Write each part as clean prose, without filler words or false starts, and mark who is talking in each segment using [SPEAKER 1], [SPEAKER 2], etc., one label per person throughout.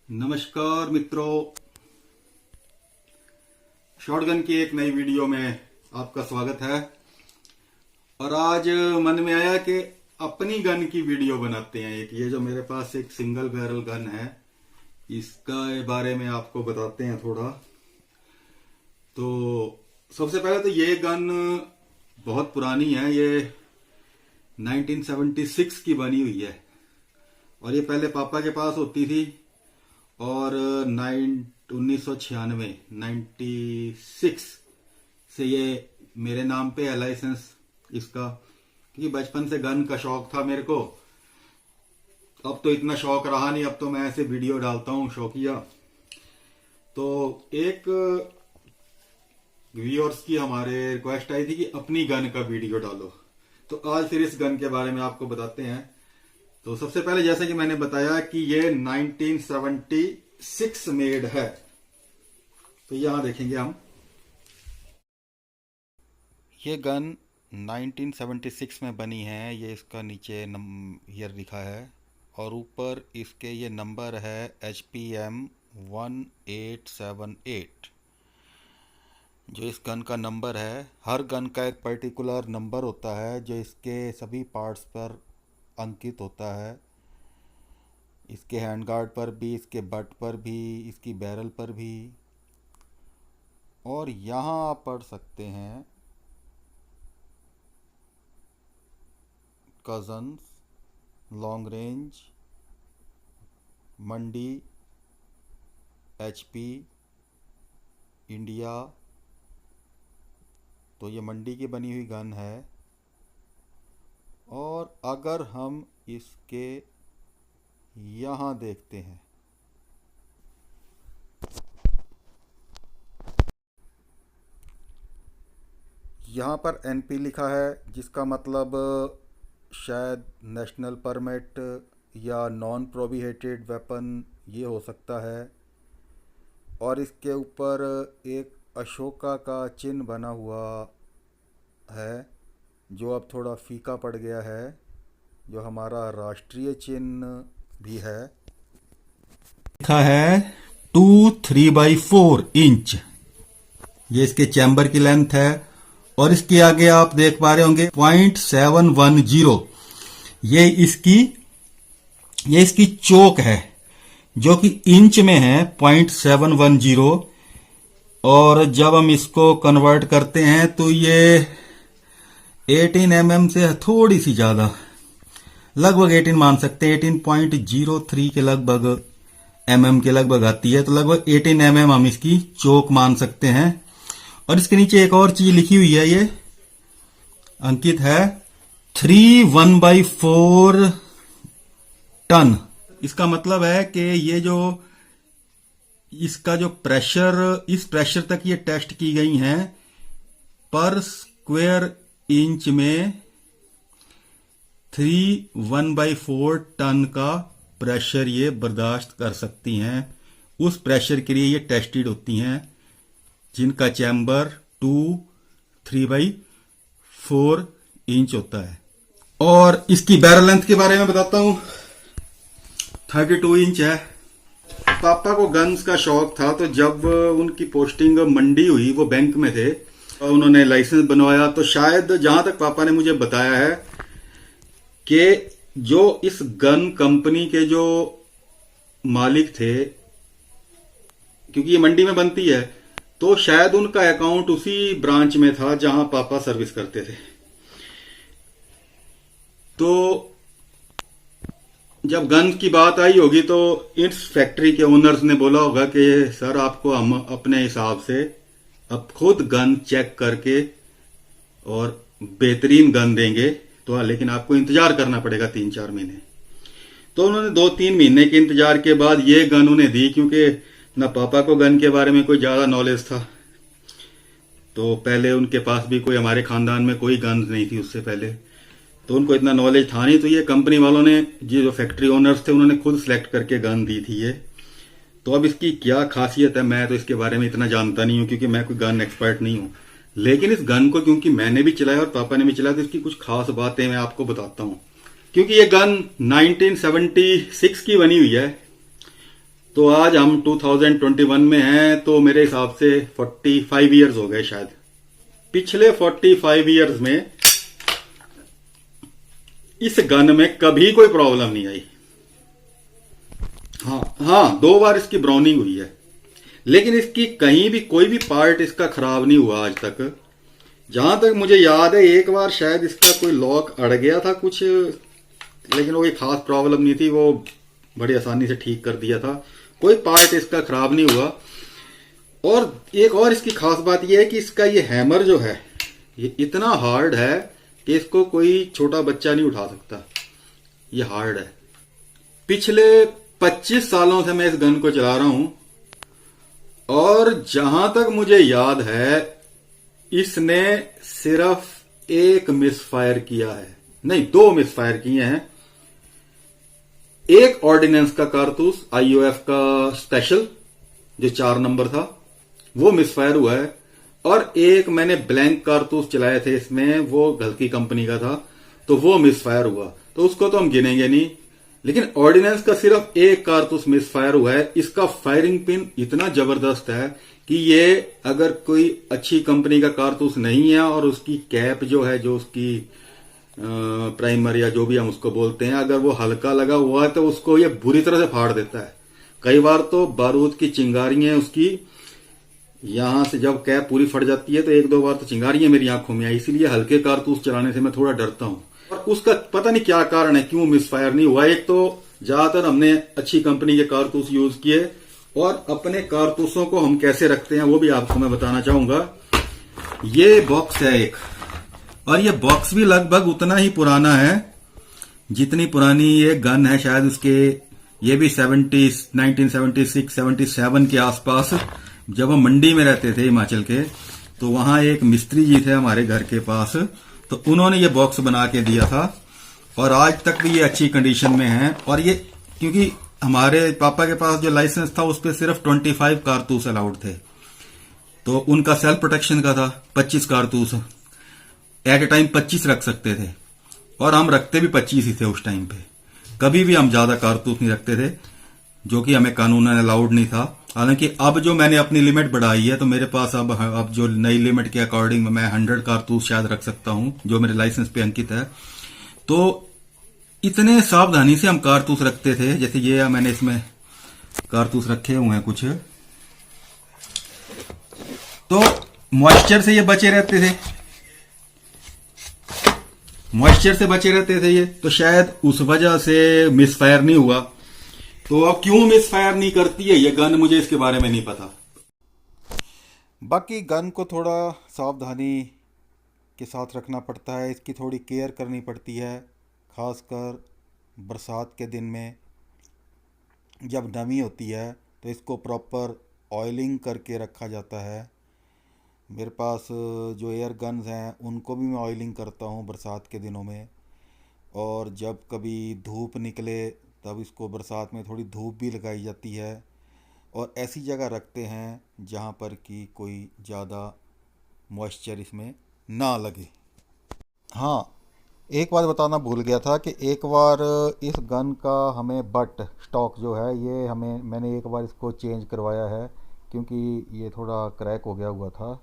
[SPEAKER 1] नमस्कार मित्रों, शॉटगन की एक नई वीडियो में आपका स्वागत है। और आज मन में आया कि अपनी गन की वीडियो बनाते हैं। एक ये जो मेरे पास एक सिंगल बैरल गन है, इसका बारे में आपको बताते हैं थोड़ा। तो सबसे पहले तो ये गन बहुत पुरानी है, ये 1976 की बनी हुई है और ये पहले पापा के पास होती थी और 1996 से ये मेरे नाम पे है लाइसेंस इसका, क्योंकि बचपन से गन का शौक था मेरे को। अब तो इतना शौक रहा नहीं, अब तो मैं ऐसे वीडियो डालता हूँ शौकिया। तो एक व्यूअर्स की हमारे रिक्वेस्ट आई थी कि अपनी गन का वीडियो डालो, तो आज फिर इस गन के बारे में आपको बताते हैं। तो सबसे पहले जैसे कि मैंने बताया कि ये 1976 मेड है। तो यहां देखेंगे हम, ये गन 1976 में बनी है। ये इसका नीचे ईयर लिखा है और ऊपर इसके ये नंबर है HPM 1878, जो इस गन का नंबर है। हर गन का एक पर्टिकुलर नंबर होता है जो इसके सभी पार्ट्स पर अंकित होता है। इसके हैंडगार्ड पर भी, इसके बट पर भी, इसकी बैरल पर भी। और यहाँ आप पढ़ सकते हैं कजन्स, लॉन्ग रेंज, मंडी, HP, इंडिया। तो ये मंडी की बनी हुई गन है। और अगर हम इसके यहाँ देखते हैं, यहाँ पर NP लिखा है, जिसका मतलब शायद नेशनल परमिट या नॉन प्रोहिबिटेड वेपन ये हो सकता है। और इसके ऊपर एक अशोका का चिन्ह बना हुआ है जो अब थोड़ा फीका पड़ गया है, जो हमारा राष्ट्रीय चिन्ह भी है। लिखा है 2 3/4 इंच, ये इसके चैम्बर की लेंथ है। और इसके आगे आप देख पा रहे होंगे 0.710, ये इसकी चोक है जो कि इंच में है 0.710। और जब हम इसको कन्वर्ट करते हैं तो ये 18 mm से थोड़ी सी ज्यादा, लगभग 18 मान सकते हैं, 18.03 के लगभग mm के लगभग आती है। तो लगभग 18 mm हम इसकी चोक मान सकते हैं। और इसके नीचे एक और चीज लिखी हुई है, ये अंकित है 3 1/4 टन। इसका मतलब है कि ये जो इसका जो प्रेशर, इस प्रेशर तक ये टेस्ट की गई हैं, पर स्क्वायर इंच में 3 1/4 टन का प्रेशर ये बर्दाश्त कर सकती हैं। उस प्रेशर के लिए ये टेस्टेड होती हैं, जिनका चैम्बर 2 3/4 इंच होता है। और इसकी बैरल लेंथ के बारे में बताता हूं, 32 इंच है। पापा को गन्स का शौक था, तो जब उनकी पोस्टिंग मंडी हुई, वो बैंक में थे, और उन्होंने लाइसेंस बनवाया, तो शायद जहां तक पापा ने मुझे बताया है कि जो इस गन कंपनी के जो मालिक थे, क्योंकि ये मंडी में बनती है, तो शायद उनका अकाउंट उसी ब्रांच में था जहां पापा सर्विस करते थे। तो जब गन की बात आई होगी तो इस फैक्ट्री के ओनर्स ने बोला होगा कि सर, आपको हम अपने हिसाब से अब खुद गन चेक करके और बेहतरीन गन देंगे, तो लेकिन आपको इंतजार करना पड़ेगा 3-4 महीने। तो उन्होंने 2-3 महीने के इंतजार के बाद ये गन उन्हें दी, क्योंकि ना पापा को गन के बारे में कोई ज्यादा नॉलेज था। तो पहले उनके पास भी कोई, हमारे खानदान में कोई गन नहीं थी उससे पहले, तो उनको इतना नॉलेज था नहीं। तो ये कंपनी वालों ने, ये जो फैक्ट्री ओनर्स थे, उन्होंने खुद सिलेक्ट करके गन दी थी ये। तो अब इसकी क्या खासियत है, मैं तो इसके बारे में इतना जानता नहीं हूं, क्योंकि मैं कोई गन एक्सपर्ट नहीं हूं। लेकिन इस गन को क्योंकि मैंने भी चलाया और पापा ने भी चलाया, तो इसकी कुछ खास बातें मैं आपको बताता हूं। क्योंकि ये गन 1976 की बनी हुई है, तो आज हम 2021 में हैं, तो मेरे हिसाब से 45 इयर्स हो गए शायद। पिछले 45 इयर्स में इस गन में कभी कोई प्रॉब्लम नहीं आई। हाँ 2 बार इसकी ब्राउनिंग हुई है, लेकिन इसकी कहीं भी कोई भी पार्ट इसका खराब नहीं हुआ आज तक। जहां तक मुझे याद है एक बार शायद इसका कोई लॉक अड़ गया था कुछ, लेकिन वो कोई खास प्रॉब्लम नहीं थी, वो बड़ी आसानी से ठीक कर दिया था। कोई पार्ट इसका खराब नहीं हुआ। और एक और इसकी खास बात यह है कि इसका ये हैमर जो है ये इतना हार्ड है कि इसको कोई छोटा बच्चा नहीं उठा सकता, ये हार्ड है। पिछले 25 सालों से मैं इस गन को चला रहा हूं और जहां तक मुझे याद है इसने सिर्फ 1 मिसफायर किया है, नहीं 2 मिसफायर किए हैं। एक ऑर्डिनेंस का कारतूस आईओएफ का स्पेशल जो 4 नंबर था वो मिसफायर हुआ है, और एक मैंने ब्लैंक कारतूस चलाए थे इसमें, वो हल्की कंपनी का था, तो वो मिसफायर हुआ, तो उसको तो हम गिनेंगे नहीं। लेकिन ऑर्डिनेंस का सिर्फ एक कारतूस मिसफायर हुआ है। इसका फायरिंग पिन इतना जबरदस्त है कि ये अगर कोई अच्छी कंपनी का कारतूस नहीं है और उसकी कैप जो है, जो उसकी प्राइमर या जो भी हम उसको बोलते हैं, अगर वो हल्का लगा हुआ है तो उसको ये बुरी तरह से फाड़ देता है। कई बार तो बारूद की चिंगारियां उसकी यहां से जब कैप पूरी फट जाती है तो 1-2 बार तो चिंगारियां मेरी आंखों में आई, इसीलिए हल्के कारतूस चलाने से मैं थोड़ा डरता हूं। और उसका पता नहीं क्या कारण है, क्यों मिसफायर नहीं हुआ। एक तो ज्यादातर हमने अच्छी कंपनी के कारतूस यूज किए, और अपने कारतूसों को हम कैसे रखते हैं वो भी आपको मैं बताना चाहूंगा। ये बॉक्स है एक, और ये बॉक्स भी लगभग उतना ही पुराना है जितनी पुरानी ये गन है। शायद उसके ये भी 1976-77 के आसपास, जब हम मंडी में रहते थे हिमाचल के, तो वहां एक मिस्त्री जी थे हमारे घर के पास, तो उन्होंने ये बॉक्स बना के दिया था, और आज तक भी ये अच्छी कंडीशन में है। और ये क्योंकि हमारे पापा के पास जो लाइसेंस था उस पर सिर्फ 25 कारतूस अलाउड थे, तो उनका सेल्फ प्रोटेक्शन का था 25 कारतूस, एट ए टाइम 25 रख सकते थे, और हम रखते भी 25 ही थे उस टाइम पे। कभी भी हम ज्यादा कारतूस नहीं रखते थे, जो कि हमें कानूनन अलाउड नहीं था। हालांकि अब जो मैंने अपनी लिमिट बढ़ाई है, तो मेरे पास अब जो नई लिमिट के अकॉर्डिंग मैं 100 कारतूस शायद रख सकता हूं, जो मेरे लाइसेंस पे अंकित है। तो इतने सावधानी से हम कारतूस रखते थे। जैसे ये मैंने इसमें कारतूस रखे हुए हैं कुछ, तो मॉइस्चर से ये बचे रहते थे, मॉइस्चर से बचे रहते थे ये, तो शायद उस वजह से मिसफायर नहीं हुआ। तो अब क्यों मिसफायर नहीं करती है ये गन, मुझे इसके बारे में नहीं पता। बाकी गन को थोड़ा सावधानी के साथ रखना पड़ता है, इसकी थोड़ी केयर करनी पड़ती है, खासकर बरसात के दिन में जब नमी होती है तो इसको प्रॉपर ऑयलिंग करके रखा जाता है। मेरे पास जो एयर गन्स हैं उनको भी मैं ऑयलिंग करता हूँ बरसात के दिनों में, और जब कभी धूप निकले तब इसको बरसात में थोड़ी धूप भी लगाई जाती है, और ऐसी जगह रखते हैं जहाँ पर कि कोई ज़्यादा मॉइस्चर इसमें ना लगे। हाँ, एक बात बताना भूल गया था कि एक बार इस गन का हमें बट स्टॉक जो है ये मैंने एक बार इसको चेंज करवाया है, क्योंकि ये थोड़ा क्रैक हो गया हुआ था।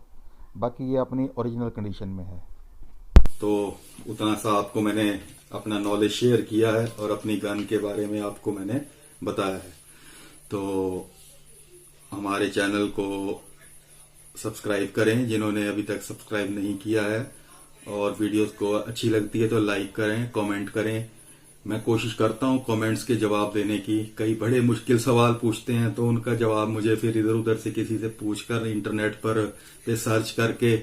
[SPEAKER 1] बाकी ये अपनी ओरिजिनल कंडीशन में है। तो उतना सा आपको मैंने अपना नॉलेज शेयर किया है और अपनी गन के बारे में आपको मैंने बताया है। तो हमारे चैनल को सब्सक्राइब करें जिन्होंने अभी तक सब्सक्राइब नहीं किया है, और वीडियोस को अच्छी लगती है तो लाइक करें, कमेंट करें। मैं कोशिश करता हूं कमेंट्स के जवाब देने की। कई बड़े मुश्किल सवाल पूछते हैं तो उनका जवाब मुझे फिर इधर उधर से किसी से पूछकर इंटरनेट पर सर्च करके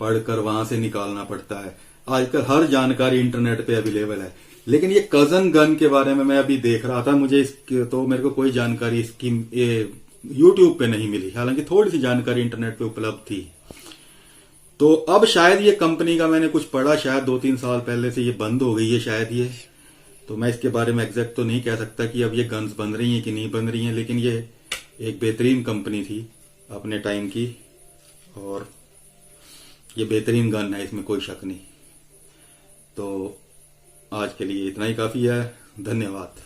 [SPEAKER 1] पढ़कर वहां से निकालना पड़ता है। आजकल हर जानकारी इंटरनेट पे अवेलेबल है, लेकिन ये कजन गन के बारे में मैं अभी देख रहा था, मुझे इसकी तो मेरे को कोई जानकारी इसकी यूट्यूब पे नहीं मिली। हालांकि थोड़ी सी जानकारी इंटरनेट पे उपलब्ध थी। तो अब शायद ये कंपनी का मैंने कुछ पढ़ा, शायद 2-3 साल पहले से ये बंद हो गई है शायद ये। तो मैं इसके बारे में एग्जैक्ट तो नहीं कह सकता कि अब ये गन्स बन रही हैं कि नहीं बन रही हैं, लेकिन ये एक बेहतरीन कंपनी थी अपने टाइम की, और ये बेहतरीन गन है, इसमें कोई शक नहीं। तो आज के लिए इतना ही काफी है। धन्यवाद।